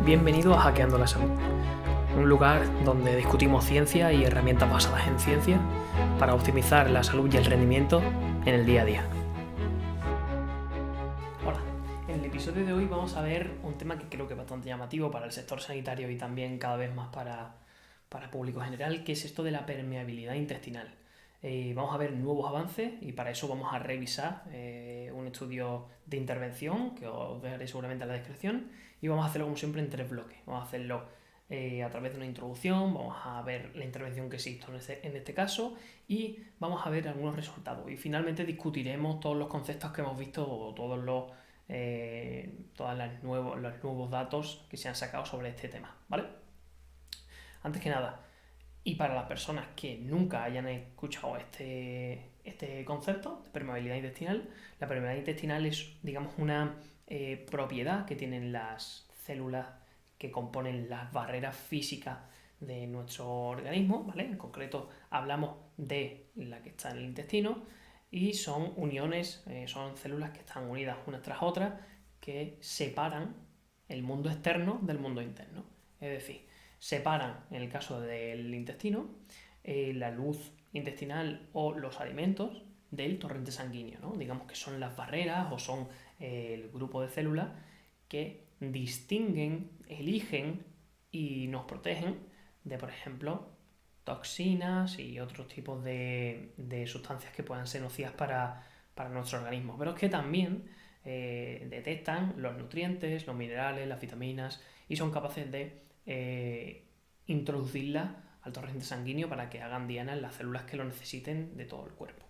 Bienvenido a Hackeando la Salud, un lugar donde discutimos ciencia y herramientas basadas en ciencia para optimizar la salud y el rendimiento en el día a día. Hola, en el episodio de hoy vamos a ver un tema que creo que es bastante llamativo para el sector sanitario y también cada vez más para público general, que es esto de la permeabilidad intestinal. Vamos a ver nuevos avances y para eso vamos a revisar un estudio de intervención que os dejaré seguramente en la descripción y vamos a hacerlo como siempre en 3 bloques. Vamos a hacerlo a través de una introducción, vamos a ver la intervención que se hizo en este caso y vamos a ver algunos resultados y finalmente discutiremos todos los conceptos que hemos visto o todos los nuevos datos que se han sacado sobre este tema, ¿vale? Antes que nada, y para las personas que nunca hayan escuchado este concepto de permeabilidad intestinal, la permeabilidad intestinal es, digamos, una propiedad que tienen las células que componen las barreras físicas de nuestro organismo, ¿vale? En concreto hablamos de la que está en el intestino y son uniones, son células que están unidas unas tras otras que separan el mundo externo del mundo interno. Es decir, separan, en el caso del intestino, la luz intestinal o los alimentos del torrente sanguíneo, ¿no? Digamos que son las barreras o son el grupo de células que distinguen, eligen y nos protegen de, por ejemplo, toxinas y otros tipos de sustancias que puedan ser nocivas para nuestro organismo. Pero es que también detectan los nutrientes, los minerales, las vitaminas y son capaces de introducirla al torrente sanguíneo para que hagan diana en las células que lo necesiten de todo el cuerpo.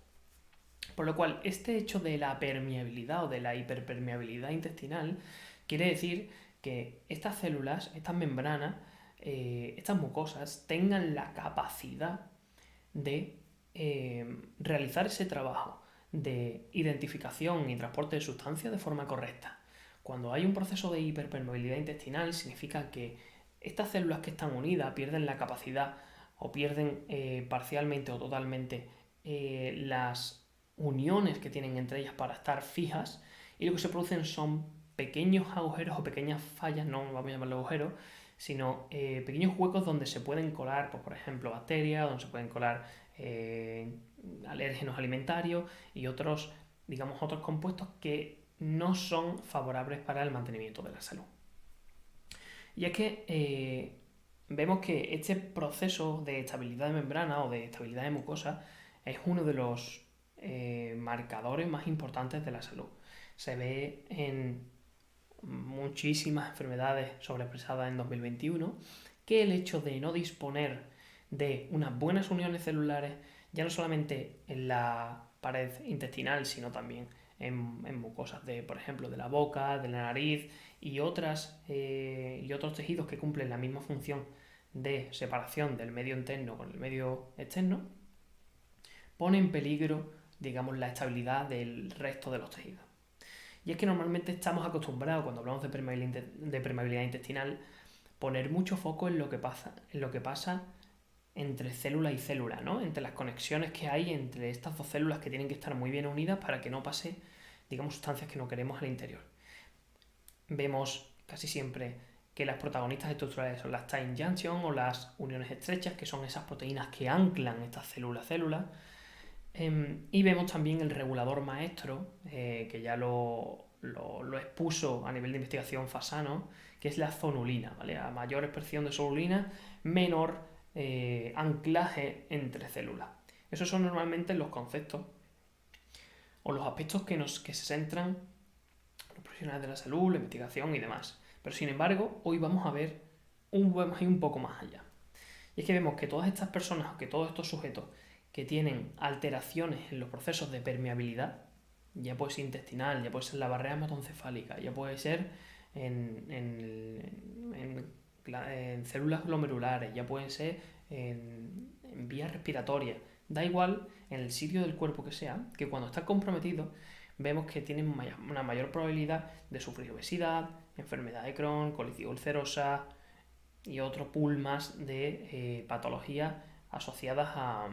Por lo cual, este hecho de la permeabilidad o de la hiperpermeabilidad intestinal quiere decir que estas células, estas membranas, estas mucosas tengan la capacidad de realizar ese trabajo de identificación y transporte de sustancias de forma correcta. Cuando hay un proceso de hiperpermeabilidad intestinal significa que estas células que están unidas pierden la capacidad o pierden parcialmente o totalmente las uniones que tienen entre ellas para estar fijas y lo que se producen son pequeños agujeros o pequeñas fallas, no vamos a llamarlo agujeros, sino pequeños huecos donde se pueden colar, pues, por ejemplo, bacterias, donde se pueden colar alérgenos alimentarios y otros compuestos que no son favorables para el mantenimiento de la salud. Y es que vemos que este proceso de estabilidad de membrana o de estabilidad de mucosa es uno de los marcadores más importantes de la salud. Se ve en muchísimas enfermedades sobreexpresadas en 2021 que el hecho de no disponer de unas buenas uniones celulares, ya no solamente en la pared intestinal, sino también en mucosas de, por ejemplo, de la boca, de la nariz y otros tejidos que cumplen la misma función de separación del medio interno con el medio externo, pone en peligro, digamos, la estabilidad del resto de los tejidos. Y es que normalmente estamos acostumbrados, cuando hablamos de permeabilidad intestinal, poner mucho foco en lo que pasa entre célula y célula, ¿no? Entre las conexiones que hay entre estas dos células que tienen que estar muy bien unidas para que no pase, digamos, sustancias que no queremos al interior. Vemos casi siempre que las protagonistas estructurales son las tight junction o las uniones estrechas, que son esas proteínas que anclan estas células. Y vemos también el regulador maestro, que ya lo expuso a nivel de investigación Fasano, que es la zonulina, ¿vale? A mayor expresión de zonulina, menor anclaje entre células. Esos son normalmente los conceptos o los aspectos que se centran los profesionales de la salud, la investigación y demás. Pero sin embargo, hoy vamos a ir un poco más allá. Y es que vemos que todas estas personas, que todos estos sujetos que tienen alteraciones en los procesos de permeabilidad, ya puede ser intestinal, ya puede ser la barrera hematoencefálica, ya puede ser en células glomerulares, ya pueden ser en vías respiratorias, da igual en el sitio del cuerpo que sea, que cuando está comprometido vemos que tienen una mayor probabilidad de sufrir obesidad, enfermedad de Crohn, colitis ulcerosa y otro pool más de patologías asociadas a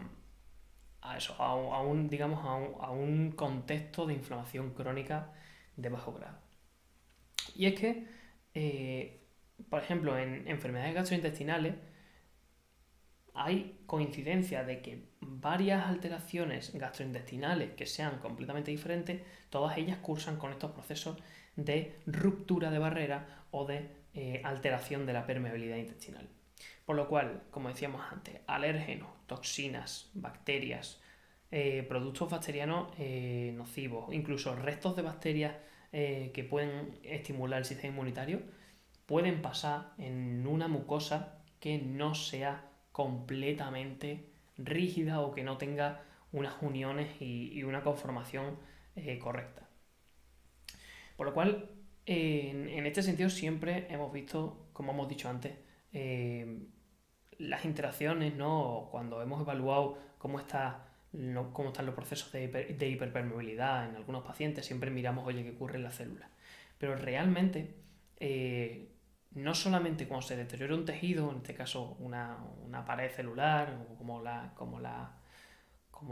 un contexto de inflamación crónica de bajo grado. Y es que por ejemplo, en enfermedades gastrointestinales hay coincidencia de que varias alteraciones gastrointestinales que sean completamente diferentes, todas ellas cursan con estos procesos de ruptura de barrera o de alteración de la permeabilidad intestinal. Por lo cual, como decíamos antes, alérgenos, toxinas, bacterias, productos bacterianos nocivos, incluso restos de bacterias que pueden estimular el sistema inmunitario, pueden pasar en una mucosa que no sea completamente rígida o que no tenga unas uniones y una conformación correcta. Por lo cual, en este sentido siempre hemos visto, como hemos dicho antes, las interacciones, ¿no? Cuando hemos evaluado cómo están los procesos de hiperpermeabilidad en algunos pacientes, siempre miramos, oye, qué ocurre en las células. Pero realmente, no solamente cuando se deteriora un tejido, en este caso una pared celular, o como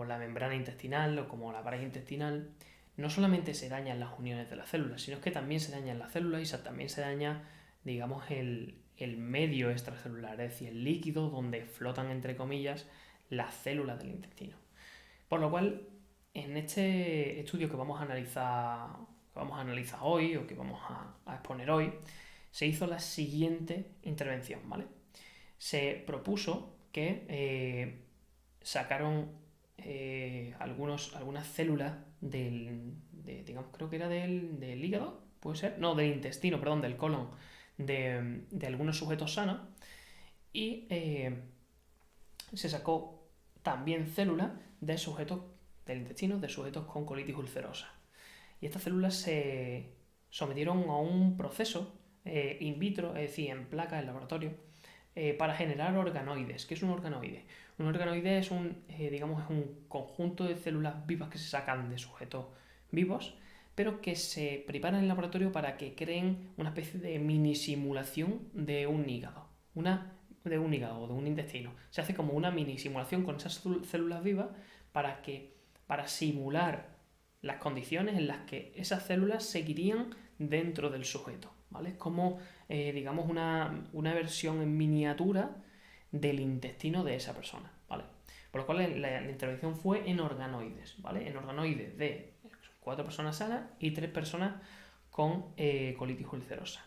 la membrana intestinal o como la pared intestinal, no solamente se dañan las uniones de las células, sino que también se dañan las células y también se daña, digamos, el medio extracelular, es decir, el líquido donde flotan, entre comillas, las células del intestino. Por lo cual, en este estudio que vamos a analizar hoy, o que vamos a exponer hoy, se hizo la siguiente intervención, ¿vale? Se propuso que sacaron algunas células digamos, creo que era del hígado, puede ser, no, del intestino, perdón, del colon, de algunos sujetos sanos, y se sacó también células de sujetos del intestino, de sujetos con colitis ulcerosa. Y estas células se sometieron a un proceso in vitro, es decir, en placas, en laboratorio, para generar organoides. ¿Qué es un organoide? Un organoide es digamos, es un conjunto de células vivas que se sacan de sujetos vivos, pero que se preparan en el laboratorio para que creen una especie de mini simulación de un hígado. De un hígado o de un intestino. Se hace como una mini simulación con esas células vivas para simular las condiciones en las que esas células seguirían dentro del sujeto, ¿vale? Es como, digamos, una versión en miniatura del intestino de esa persona, ¿vale? Por lo cual la intervención fue en organoides, ¿vale? En organoides de 4 personas sanas y 3 personas con colitis ulcerosa.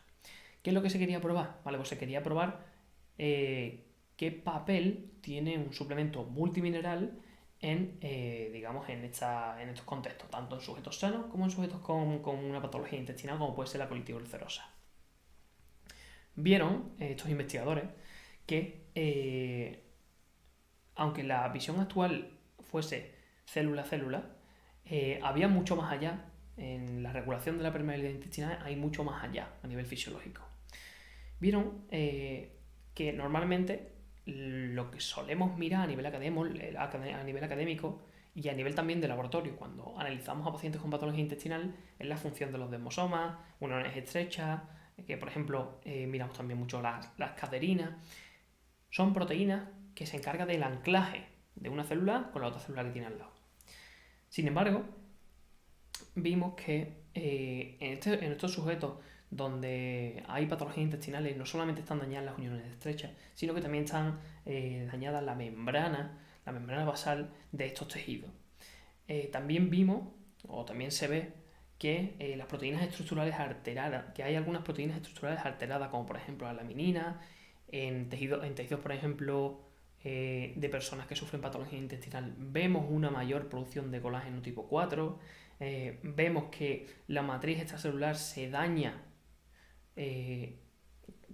¿Qué es lo que se quería probar? Vale, pues se quería probar qué papel tiene un suplemento multimineral digamos, en estos contextos, tanto en sujetos sanos como en sujetos con una patología intestinal como puede ser la colitis ulcerosa. Vieron estos investigadores que aunque la visión actual fuese célula a célula, había mucho más allá. En la regulación de la permeabilidad intestinal hay mucho más allá a nivel fisiológico. Vieron que normalmente lo que solemos mirar a nivel académico y a nivel también de laboratorio cuando analizamos a pacientes con patología intestinal es la función de los desmosomas, uniones estrechas, que por ejemplo miramos también mucho las caderinas. Son proteínas que se encargan del anclaje de una célula con la otra célula que tiene al lado. Sin embargo, vimos que en estos sujetos donde hay patologías intestinales no solamente están dañadas las uniones estrechas, sino que también están dañadas la membrana basal de estos tejidos. También vimos, o también se ve, que las proteínas estructurales alteradas, que hay algunas proteínas estructurales alteradas, como por ejemplo la laminina, en tejidos, por ejemplo, de personas que sufren patología intestinal, vemos una mayor producción de colágeno tipo 4, vemos que la matriz extracelular se daña, que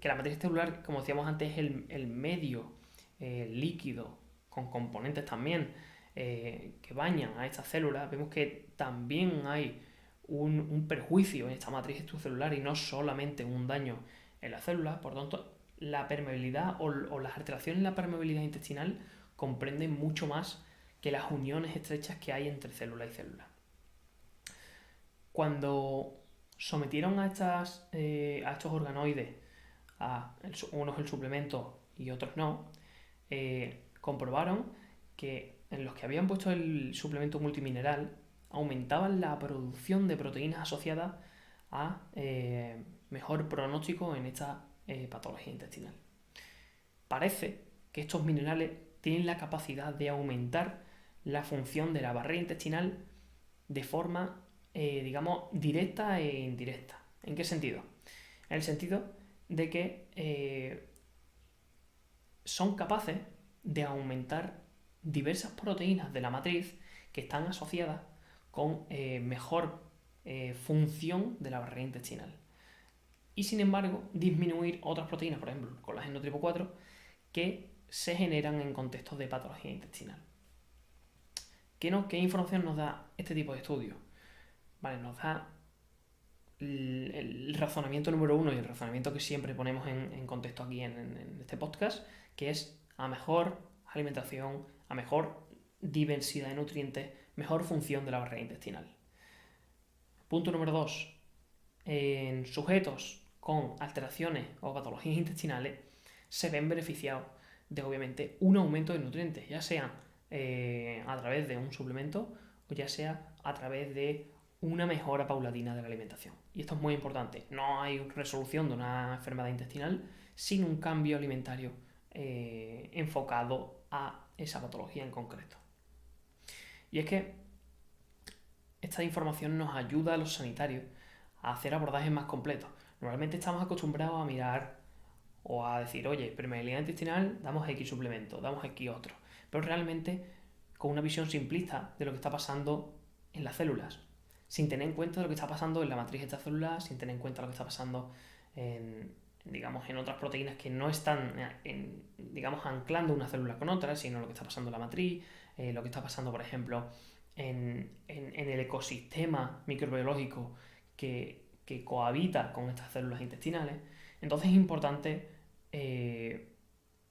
la matriz celular, como decíamos antes, es el medio líquido con componentes también que bañan a estas células. Vemos que también hay un perjuicio en esta matriz extracelular y no solamente un daño en las células. Por tanto, la permeabilidad o las alteraciones en la permeabilidad intestinal comprenden mucho más que las uniones estrechas que hay entre célula y célula. Cuando sometieron a estos organoides, unos el suplemento y otros no, comprobaron que en los que habían puesto el suplemento multimineral aumentaban la producción de proteínas asociadas a mejor pronóstico en patología intestinal. Parece que estos minerales tienen la capacidad de aumentar la función de la barrera intestinal de forma, directa e indirecta. ¿En qué sentido? En el sentido de que son capaces de aumentar diversas proteínas de la matriz que están asociadas con mejor función de la barrera intestinal. Y sin embargo, disminuir otras proteínas, por ejemplo, colágeno tipo 4, que se generan en contextos de patología intestinal. ¿Qué información nos da este tipo de estudios? Vale, nos da el razonamiento número 1 y el razonamiento que siempre ponemos en contexto aquí en este podcast, que es a mejor alimentación, a mejor diversidad de nutrientes, mejor función de la barrera intestinal. Punto número 2. En sujetos con alteraciones o patologías intestinales se ven beneficiados de, obviamente, un aumento de nutrientes, ya sea a través de un suplemento o ya sea a través de una mejora paulatina de la alimentación. Y esto es muy importante. No hay resolución de una enfermedad intestinal sin un cambio alimentario enfocado a esa patología en concreto. Y es que esta información nos ayuda a los sanitarios a hacer abordajes más completos. Normalmente estamos acostumbrados a mirar o a decir, oye, permeabilidad intestinal, damos X suplemento, damos X otro. Pero realmente con una visión simplista de lo que está pasando en las células, sin tener en cuenta lo que está pasando en la matriz extracelular, sin tener en cuenta lo que está pasando en otras proteínas que no están, anclando una célula con otra, sino lo que está pasando en la matriz, lo que está pasando, por ejemplo, en el ecosistema microbiológico que cohabita con estas células intestinales. Entonces es importante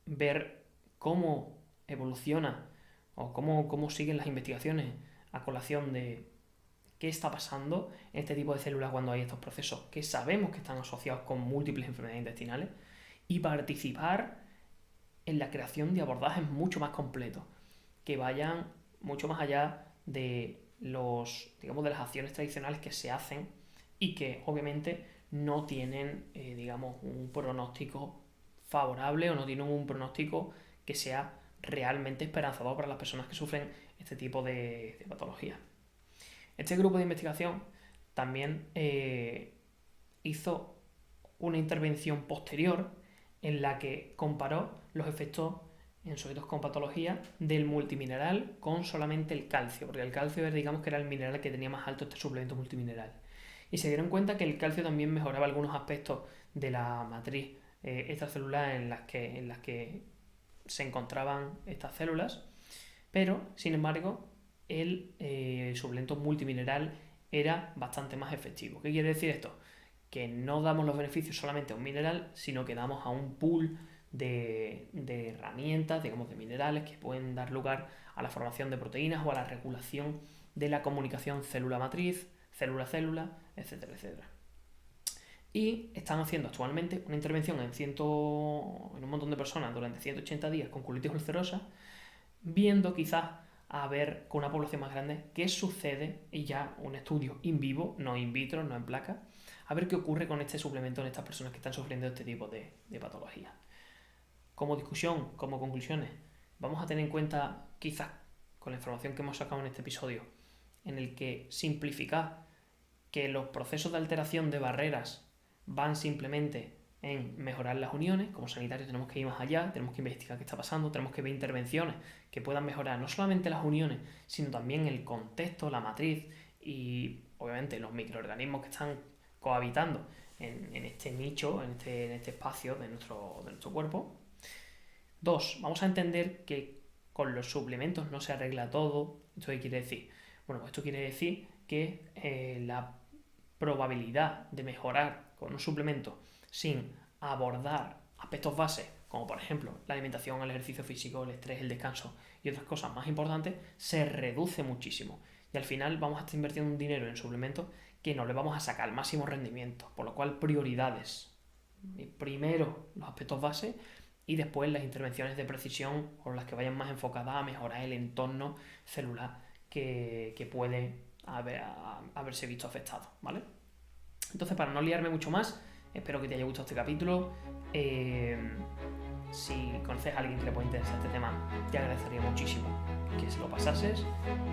ver cómo evoluciona o cómo siguen las investigaciones a colación de qué está pasando en este tipo de células cuando hay estos procesos que sabemos que están asociados con múltiples enfermedades intestinales, y participar en la creación de abordajes mucho más completos que vayan mucho más allá de de las acciones tradicionales que se hacen y que obviamente no tienen un pronóstico favorable o no tienen un pronóstico que sea realmente esperanzador para las personas que sufren este tipo de patologías. Este grupo de investigación también hizo una intervención posterior en la que comparó los efectos en sujetos con patología del multimineral con solamente el calcio, porque el calcio que era el mineral que tenía más alto este suplemento multimineral. Y se dieron cuenta que el calcio también mejoraba algunos aspectos de la matriz extracelular en las que se encontraban estas células, pero sin embargo el suplemento multimineral era bastante más efectivo. ¿Qué quiere decir esto? Que no damos los beneficios solamente a un mineral, sino que damos a un pool de herramientas, de minerales que pueden dar lugar a la formación de proteínas o a la regulación de la comunicación célula-matriz, célula-célula, etcétera, etcétera. Y están haciendo actualmente una intervención en un montón de personas durante 180 días con colitis ulcerosa, viendo quizás a ver con una población más grande qué sucede, y ya un estudio in vivo, no in vitro, no en placa, a ver qué ocurre con este suplemento en estas personas que están sufriendo este tipo de patologías. Como discusión, como conclusiones, vamos a tener en cuenta, quizás con la información que hemos sacado en este episodio, en el que simplificar que los procesos de alteración de barreras van simplemente en mejorar las uniones. Como sanitarios tenemos que ir más allá, tenemos que investigar qué está pasando, tenemos que ver intervenciones que puedan mejorar no solamente las uniones, sino también el contexto, la matriz y obviamente los microorganismos que están cohabitando en este nicho, en este espacio de nuestro cuerpo. 2. Vamos a entender que con los suplementos no se arregla todo. ¿Esto qué quiere decir? Bueno, pues esto quiere decir que la probabilidad de mejorar con un suplemento sin abordar aspectos base, como por ejemplo la alimentación, el ejercicio físico, el estrés, el descanso y otras cosas más importantes, se reduce muchísimo. Y al final vamos a estar invirtiendo un dinero en suplementos que no le vamos a sacar el máximo rendimiento. Por lo cual, prioridades. Primero los aspectos base y después las intervenciones de precisión o las que vayan más enfocadas a mejorar el entorno celular que puede haberse visto afectado, ¿vale? Entonces, para no liarme mucho más, espero que te haya gustado este capítulo. Si conoces a alguien que le pueda interesar este tema, te agradecería muchísimo que se lo pasases.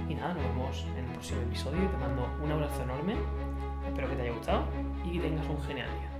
Y nada, nos vemos en el próximo episodio. Te mando un abrazo enorme. Espero que te haya gustado y que tengas un genial día.